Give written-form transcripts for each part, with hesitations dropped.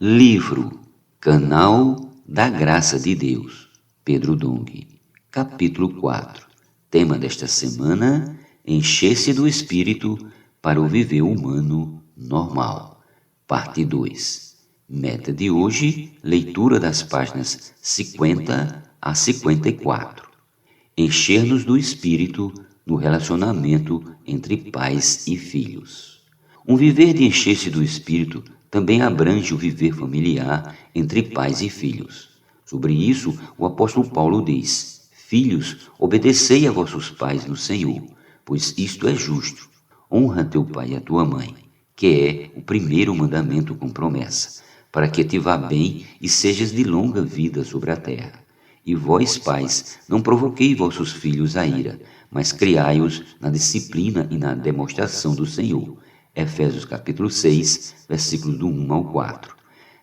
Livro Canal da Graça de Deus, Pedro Dong, capítulo 4. Tema desta semana: encher-se do Espírito para o viver humano normal. Parte 2. Meta de hoje: leitura das páginas 50 a 54. Encher-nos do Espírito no relacionamento entre pais e filhos. Um viver de encher-se do Espírito também abrange o viver familiar entre pais e filhos. Sobre isso, o apóstolo Paulo diz: Filhos, obedecei a vossos pais no Senhor, pois isto é justo. Honra teu pai e a tua mãe, que é o primeiro mandamento com promessa, para que te vá bem e sejas de longa vida sobre a terra. E vós, pais, não provoquei vossos filhos a ira, mas criai-os na disciplina e na demonstração do Senhor. Efésios capítulo 6, versículos do 1 ao 4.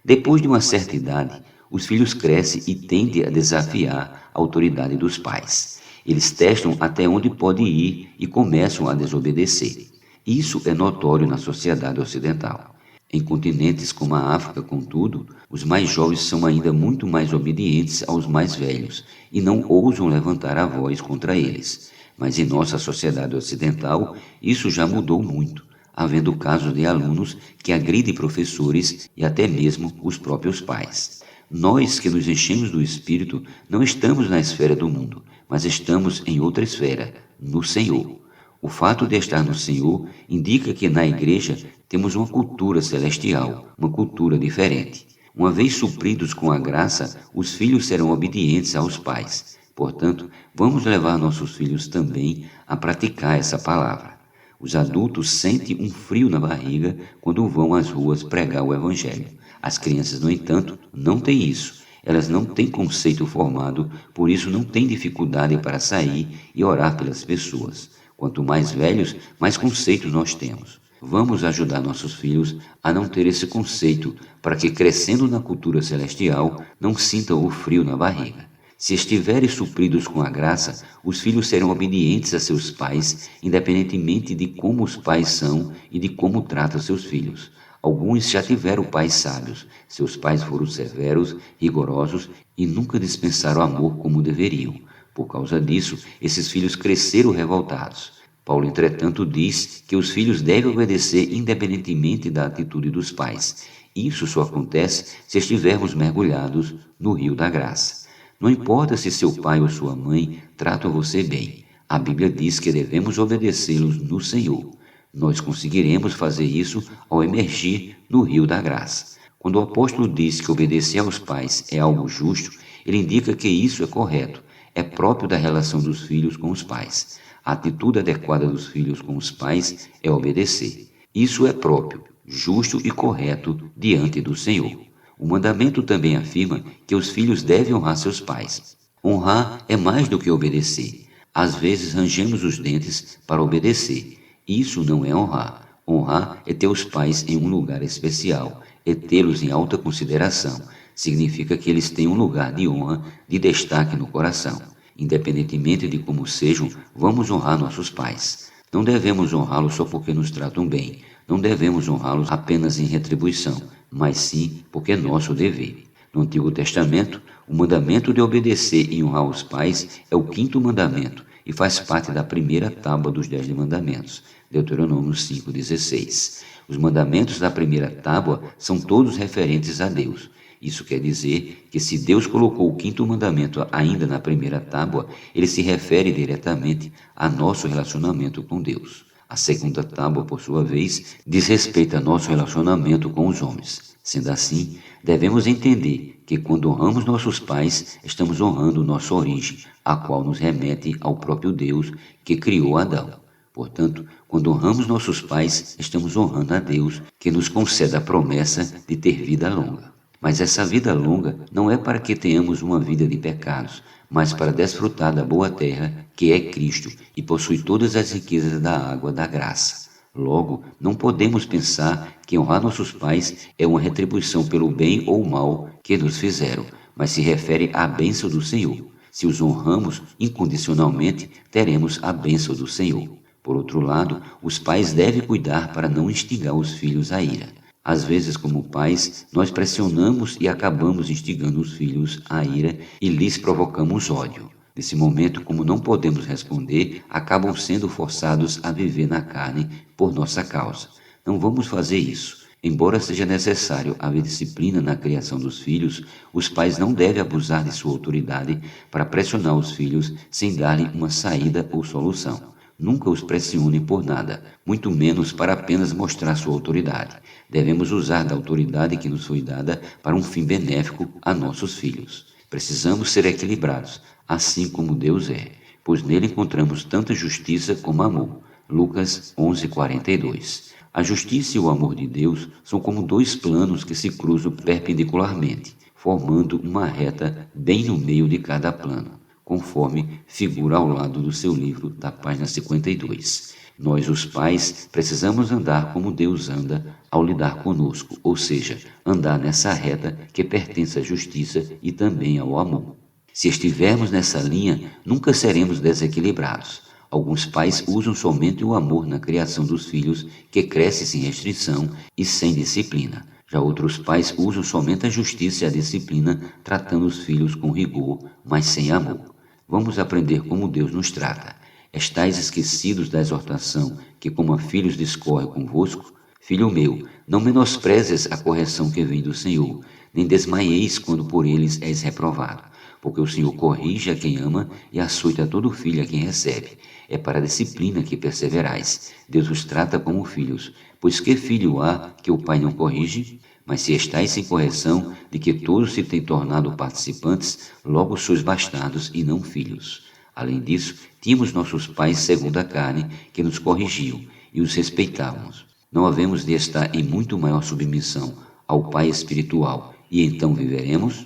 Depois de uma certa idade, os filhos crescem e tendem a desafiar a autoridade dos pais. Eles testam até onde pode ir e começam a desobedecer. Isso é notório na sociedade ocidental. Em continentes como a África, contudo, os mais jovens são ainda muito mais obedientes aos mais velhos e não ousam levantar a voz contra eles. Mas em nossa sociedade ocidental, isso já mudou muito, havendo casos de alunos que agridem professores e até mesmo os próprios pais. Nós que nos enchemos do Espírito não estamos na esfera do mundo, mas estamos em outra esfera, no Senhor. O fato de estar no Senhor indica que na igreja temos uma cultura celestial, uma cultura diferente. Uma vez supridos com a graça, os filhos serão obedientes aos pais. Portanto, vamos levar nossos filhos também a praticar essa palavra. Os adultos sentem um frio na barriga quando vão às ruas pregar o Evangelho. As crianças, no entanto, não têm isso. Elas não têm conceito formado, por isso não têm dificuldade para sair e orar pelas pessoas. Quanto mais velhos, mais conceitos nós temos. Vamos ajudar nossos filhos a não ter esse conceito, para que, crescendo na cultura celestial, não sintam o frio na barriga. Se estiverem supridos com a graça, os filhos serão obedientes a seus pais, independentemente de como os pais são e de como tratam seus filhos. Alguns já tiveram pais sábios, seus pais foram severos, rigorosos e nunca dispensaram amor como deveriam. Por causa disso, esses filhos cresceram revoltados. Paulo, entretanto, diz que os filhos devem obedecer independentemente da atitude dos pais. Isso só acontece se estivermos mergulhados no rio da graça. Não importa se seu pai ou sua mãe tratam você bem. A Bíblia diz que devemos obedecê-los no Senhor. Nós conseguiremos fazer isso ao emergir no rio da graça. Quando o apóstolo diz que obedecer aos pais é algo justo, ele indica que isso é correto, é próprio da relação dos filhos com os pais. A atitude adequada dos filhos com os pais é obedecer. Isso é próprio, justo e correto diante do Senhor. O mandamento também afirma que os filhos devem honrar seus pais. Honrar é mais do que obedecer. Às vezes rangemos os dentes para obedecer. Isso não é honrar. Honrar é ter os pais em um lugar especial, é tê-los em alta consideração. Significa que eles têm um lugar de honra, de destaque no coração. Independentemente de como sejam, vamos honrar nossos pais. Não devemos honrá-los só porque nos tratam bem. Não devemos honrá-los apenas em retribuição, mas sim porque é nosso dever. No Antigo Testamento, o mandamento de obedecer e honrar os pais é o 5º mandamento e faz parte da primeira tábua dos 10 mandamentos, Deuteronômio 5,16. Os mandamentos da primeira tábua são todos referentes a Deus. Isso quer dizer que se Deus colocou o 5º mandamento ainda na primeira tábua, ele se refere diretamente a nosso relacionamento com Deus. A segunda tábua, por sua vez, diz respeito a nosso relacionamento com os homens. Sendo assim, devemos entender que quando honramos nossos pais, estamos honrando nossa origem, a qual nos remete ao próprio Deus que criou Adão. Portanto, quando honramos nossos pais, estamos honrando a Deus, que nos concede a promessa de ter vida longa. Mas essa vida longa não é para que tenhamos uma vida de pecados, mas para desfrutar da boa terra, que é Cristo, e possui todas as riquezas da água da graça. Logo, não podemos pensar que honrar nossos pais é uma retribuição pelo bem ou mal que nos fizeram, mas se refere à bênção do Senhor. Se os honramos incondicionalmente, teremos a bênção do Senhor. Por outro lado, os pais devem cuidar para não instigar os filhos à ira. Às vezes, como pais, nós pressionamos e acabamos instigando os filhos à ira e lhes provocamos ódio. Nesse momento, como não podemos responder, acabam sendo forçados a viver na carne por nossa causa. Não vamos fazer isso. Embora seja necessário haver disciplina na criação dos filhos, os pais não devem abusar de sua autoridade para pressionar os filhos sem dar-lhe uma saída ou solução. Nunca os pressione por nada, muito menos para apenas mostrar sua autoridade. Devemos usar da autoridade que nos foi dada para um fim benéfico a nossos filhos. Precisamos ser equilibrados, assim como Deus é, pois nele encontramos tanto justiça como amor. Lucas 11:42. A justiça e o amor de Deus são como dois planos que se cruzam perpendicularmente, formando uma reta bem no meio de cada plano, conforme figura ao lado do seu livro, da página 52. Nós, os pais, precisamos andar como Deus anda ao lidar conosco, ou seja, andar nessa reta que pertence à justiça e também ao amor. Se estivermos nessa linha, nunca seremos desequilibrados. Alguns pais usam somente o amor na criação dos filhos, que cresce sem restrição e sem disciplina. Já outros pais usam somente a justiça e a disciplina, tratando os filhos com rigor, mas sem amor. Vamos aprender como Deus nos trata. Estais esquecidos da exortação que como a filhos discorre convosco? Filho meu, não menosprezes a correção que vem do Senhor, nem desmaieis quando por eles és reprovado. Porque o Senhor corrige a quem ama e açoita todo filho a quem recebe. É para a disciplina que perseverais. Deus os trata como filhos. Pois que filho há que o pai não corrige? Mas se estáis sem correção, de que todos se têm tornado participantes, logo sois bastardos e não filhos. Além disso, tínhamos nossos pais segundo a carne, que nos corrigiam, e os respeitávamos. Não havemos de estar em muito maior submissão ao Pai espiritual, e então viveremos?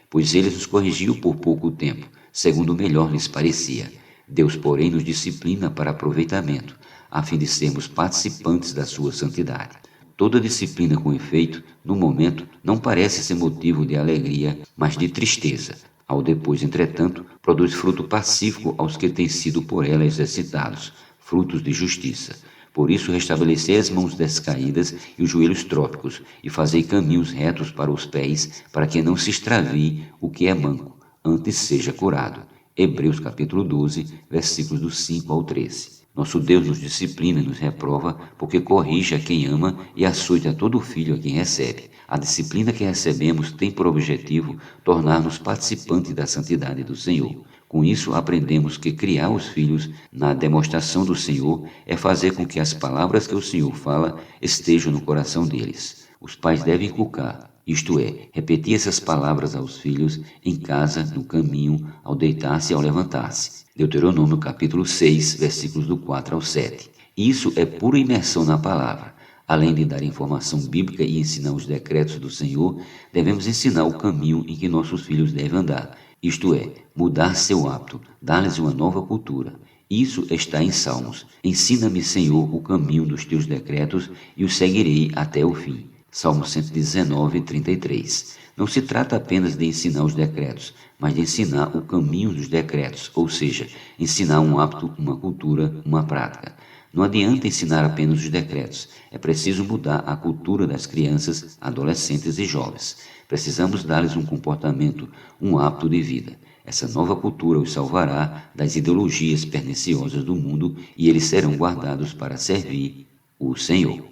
Pois eles nos corrigiam por pouco tempo, segundo melhor lhes parecia. Deus, porém, nos disciplina para aproveitamento, a fim de sermos participantes da sua santidade. Toda disciplina com efeito, no momento, não parece ser motivo de alegria, mas de tristeza. Ao depois, entretanto, produz fruto pacífico aos que têm sido por ela exercitados, frutos de justiça. Por isso, restabelecei as mãos descaídas e os joelhos trópicos, e fazei caminhos retos para os pés, para que não se extravie o que é manco, antes seja curado. Hebreus capítulo 12, versículos do 5 ao 13. Nosso Deus nos disciplina e nos reprova, porque corrige a quem ama e açoita todo filho a quem recebe. A disciplina que recebemos tem por objetivo tornar-nos participantes da santidade do Senhor. Com isso, aprendemos que criar os filhos na demonstração do Senhor é fazer com que as palavras que o Senhor fala estejam no coração deles. Os pais devem inculcar, isto é, repetir essas palavras aos filhos em casa, no caminho, ao deitar-se e ao levantar-se. Deuteronômio capítulo 6, versículos do 4 ao 7. Isso é pura imersão na palavra. Além de dar informação bíblica e ensinar os decretos do Senhor, devemos ensinar o caminho em que nossos filhos devem andar. Isto é, mudar seu hábito, dar-lhes uma nova cultura. Isso está em Salmos. Ensina-me, Senhor, o caminho dos teus decretos e os seguirei até o fim. Salmo 119, 33. Não se trata apenas de ensinar os decretos, mas de ensinar o caminho dos decretos, ou seja, ensinar um hábito, uma cultura, uma prática. Não adianta ensinar apenas os decretos, é preciso mudar a cultura das crianças, adolescentes e jovens. Precisamos dar-lhes um comportamento, um hábito de vida. Essa nova cultura os salvará das ideologias perniciosas do mundo e eles serão guardados para servir o Senhor.